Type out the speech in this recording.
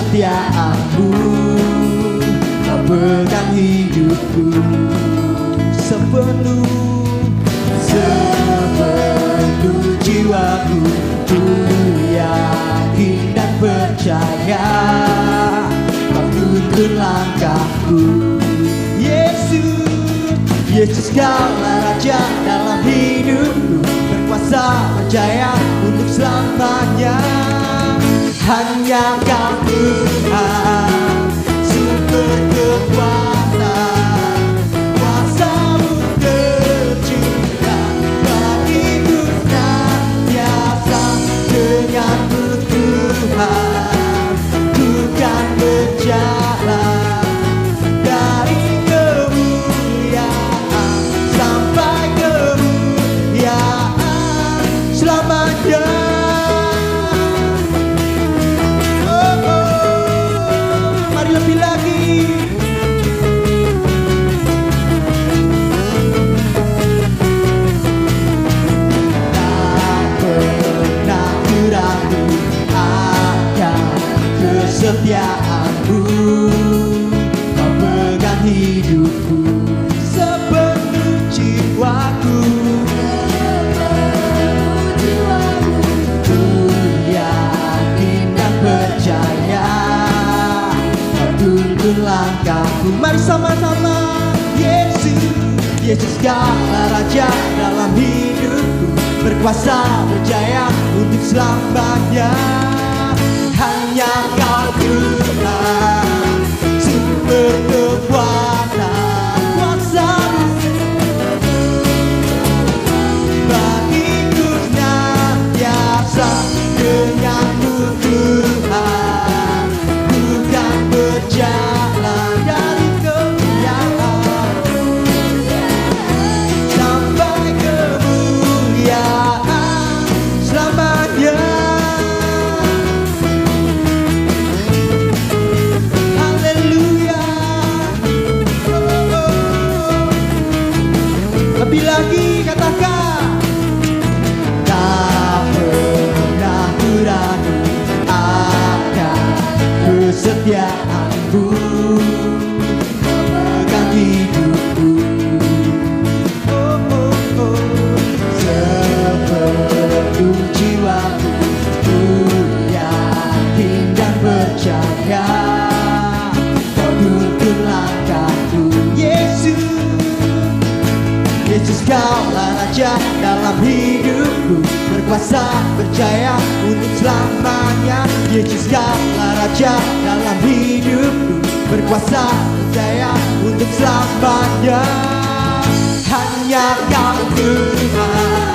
kesetiaanmu, kau pegang hidupku sepenuh jiwaku. Ku yakin dan percaya kau tuntun langkahku. Yesus kaulah Raja dalam hidupku, berkuasa berjaya untuk selamanya. Hanya Kau Tuhan, sumber kekuatan, kuasa-Mu tercurah bagiku senantiasa. Denganmu Tuhan, ku kan berjalan dari kemuliaan sampai kemuliaan selamanya. Lebih lagi, tak pernah ku ragu akan kesetiaanmu, kau pegang hidupku sepenuh jiwaku. Ku yakin dan percaya tuntun langkahku. Mari sama-sama. Yesus kaulah Raja dalam hidupku, berkuasa berjaya untuk selamanya. Hanya Kau Tuhan, sumber kekuatan, kuasa-Mu bagiku senantiasa. Denganmu Tuhan, berjalan dari kemuliaan sampai kemuliaan selamanya. Haleluya. Lebih lagi katakan, tak pernah ku ragu akan kesetiaanmu, pegang hidupku sepenuh jiwaku. Ku yakin dan percaya kau tuntun langkahku. Yesus kaulah Raja dalam hidupku, berkuasa berjaya untuk selamanya. Yesus kaulah Raja dalam hidupku, berkuasa berjaya untuk selamanya. Hanya Kau Tuhan,